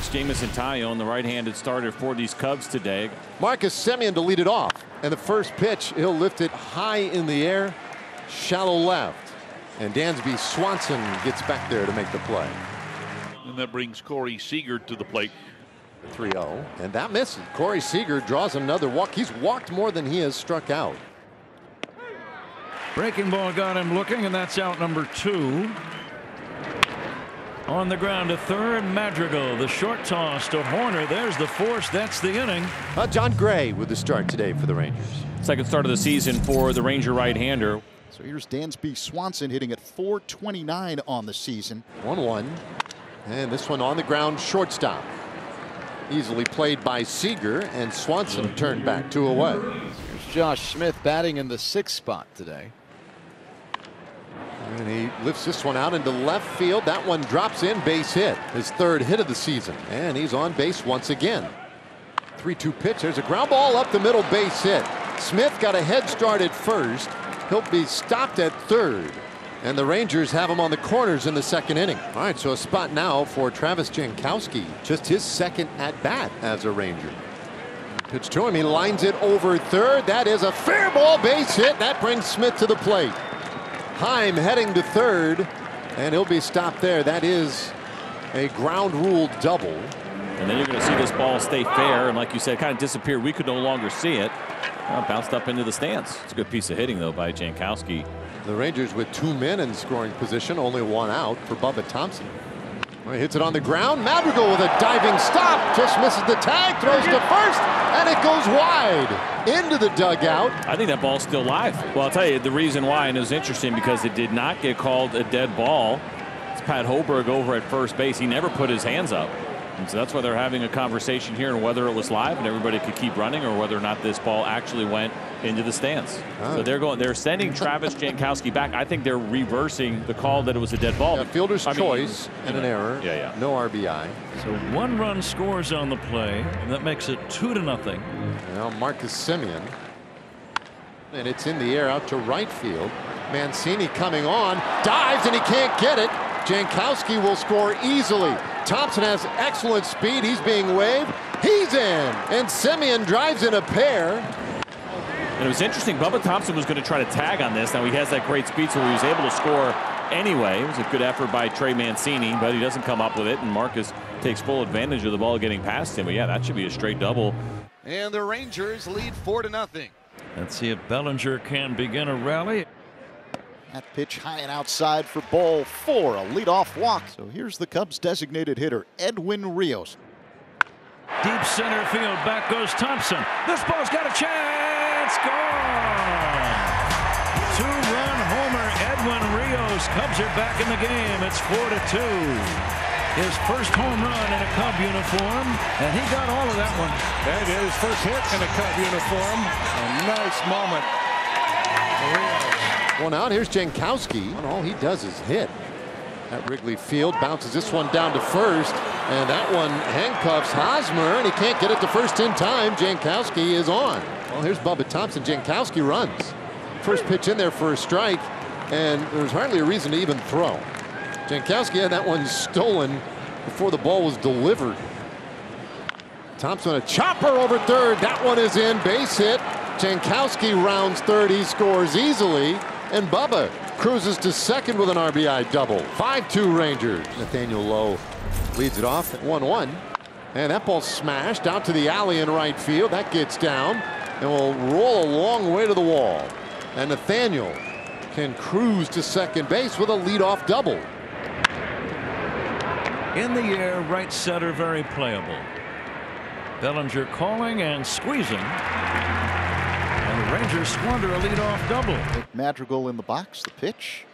It's Jamison Taillon, the right-handed starter for these Cubs today. Marcus Semien to lead it off. And the first pitch, he'll lift it high in the air, shallow left. And Dansby Swanson gets back there to make the play. And that brings Corey Seager to the plate. 3-0, and that misses. Corey Seager draws another walk. He's walked more than he has struck out. Breaking ball got him looking, and that's out number 2. On the ground to third, Madrigal. The short toss to Horner. There's the force. That's the inning. John Gray with the start today for the Rangers. Second start of the season for the Ranger right-hander. So here's Dansby Swanson hitting at .429 on the season. 1-1, and this one on the ground, shortstop. Easily played by Seager, and Swanson turned back 2 away. Here's Josh Smith batting in the 6th spot today. And he lifts this one out into left field. That one drops in, base hit. His 3rd hit of the season. And he's on base once again. 3-2 pitch. There's a ground ball up the middle, base hit. Smith got a head start at first. He'll be stopped at 3rd. And the Rangers have him on the corners in the 2nd inning. All right, so a spot now for Travis Jankowski. Just his 2nd at bat as a Ranger. Pitch to him. He lines it over 3rd. That is a fair ball, base hit. That brings Smith to the plate. Heim heading to 3rd, and he'll be stopped there. That is a ground rule double. And then you're going to see this ball stay fair, and like you said, kind of disappeared. We could no longer see it. Bounced up into the stands. It's a good piece of hitting, though, by Jankowski. The Rangers with 2 men in scoring position, only 1 out for Bubba Thompson. Well, he hits it on the ground. Madrigal with a diving stop, just misses the tag, throws to first, and it goes wide into the dugout. I think that ball's still live. Well, I'll tell you the reason why, and it was interesting because it did not get called a dead ball. It's Pat Hoberg over at first base. He never put his hands up. And so that's why they're having a conversation here on whether it was live and everybody could keep running or whether or not this ball actually went into the stands. So they're sending Travis Jankowski back. I think they're reversing the call that it was a dead ball. Yeah, fielder's choice and an error. Yeah. No RBI. So 1 run scores on the play, and that makes it 2-0. Now Marcus Semien. And it's in the air out to right field. Mancini coming on, dives, and he can't get it. Jankowski will score easily. Thompson has excellent speed. He's being waved. He's in. And Semien drives in a pair. And it was interesting. Bubba Thompson was going to try to tag on this. Now he has that great speed, so he was able to score anyway. It was a good effort by Trey Mancini, but he doesn't come up with it. And Marcus takes full advantage of the ball getting past him. But yeah, that should be a straight double. And the Rangers lead 4-0. Let's see if Bellinger can begin a rally. That pitch high and outside for ball 4, a leadoff walk. So here's the Cubs designated hitter, Edwin Rios. Deep center field, back goes Thompson. This ball's got a chance. Gone. 2-run homer, Edwin Rios. Cubs are back in the game. It's 4-2. His first home run in a Cub uniform, and he got all of that one. That is his first hit in a Cub uniform. A nice moment. One out. Here's Jankowski. And all he does is hit. At Wrigley Field, bounces this one down to first, and that one handcuffs Hosmer, and he can't get it to first in time. Jankowski is on. Well, here's Bubba Thompson. Jankowski runs. First pitch in there for a strike, and there's hardly a reason to even throw. Jankowski had that one stolen before the ball was delivered. Thompson a chopper over 3rd. That one is in. Base hit. Jankowski rounds 3rd. He scores easily. And Bubba cruises to 2nd with an RBI double. 5-2 Rangers. Nathaniel Lowe leads it off at 1-1. And that ball smashed out to the alley in right field. That gets down and will roll a long way to the wall. And Nathaniel can cruise to 2nd base with a leadoff double. In the air, right center, very playable. Bellinger calling and squeezing. And the Rangers squander a leadoff double. Madrigal in the box, the pitch.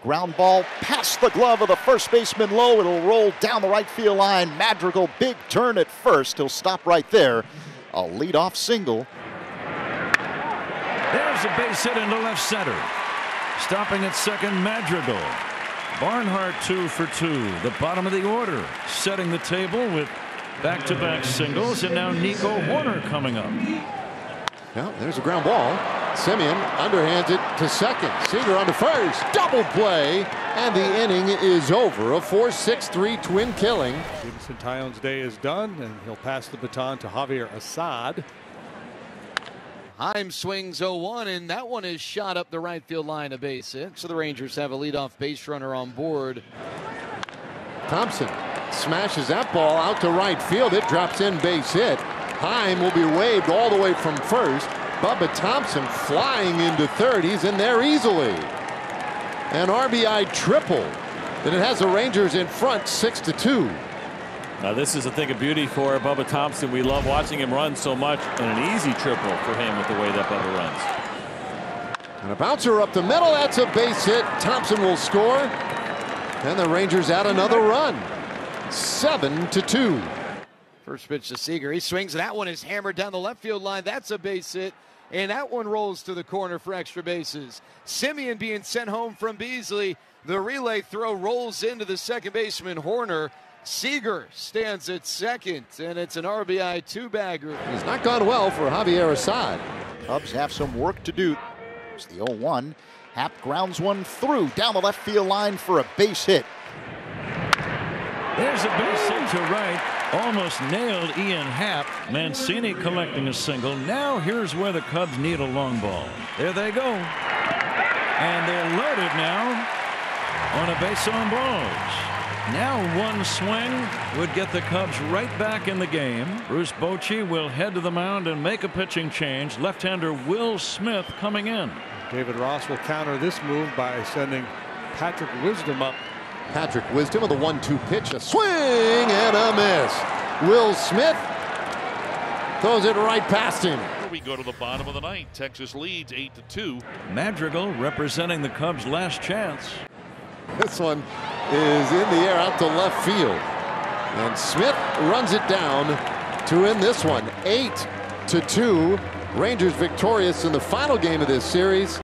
Ground ball past the glove of the first baseman Lowe. It'll roll down the right field line. Madrigal, big turn at first. He'll stop right there. A leadoff single. There's a base hit into left center. Stopping at 2nd, Madrigal. Barnhart 2 for 2. The bottom of the order. Setting the table with back-to-back singles, and now Nico Horner coming up. Well, there's a ground ball. Semien underhands it to 2nd. Seager on to 1st. Double play And the inning is over. A 4-6-3 twin killing. Stevenson Tyon's day is done, and he'll pass the baton to Javier Assad. Heim swings 0-1, and that one is shot up the right field line, a base hit. So the Rangers have a leadoff base runner on board. Thompson smashes that ball out to right field. It drops in, base hit. Heim will be waved all the way from first. Bubba Thompson flying into third. He's in there easily. An RBI triple. And it has the Rangers in front 6-2. Now this is a thing of beauty for Bubba Thompson. We love watching him run so much, and an easy triple for him with the way that Bubba runs. And a bouncer up the middle. That's a base hit. Thompson will score. And the Rangers add another run. 7-2. First pitch to Seager. He swings, and that one is hammered down the left field line. That's a base hit. And that one rolls to the corner for extra bases. Simeon being sent home from Beasley. The relay throw rolls into the second baseman, Horner. Seager stands at second, and it's an RBI two-bagger. He's not gone well for Javier Assad. Cubs have some work to do. It's the 0-1. Happ grounds one through down the left field line for a base hit. There's a base hit to right. Almost nailed Ian Happ. Mancini collecting a single. Now here's where the Cubs need a long ball. There they go. And they're loaded now on a base on balls. Now one swing would get the Cubs right back in the game. Bruce Bochy will head to the mound and make a pitching change. Left-hander Will Smith coming in. David Ross will counter this move by sending Patrick Wisdom up. Patrick Wisdom with a 1-2 pitch. A swing and a miss. Will Smith throws it right past him. We go to the bottom of the ninth. Texas leads 8-2. Madrigal representing the Cubs' last chance. This one is in the air out to left field. And Smith runs it down to win this one. 8-2. Rangers victorious in the final game of this series.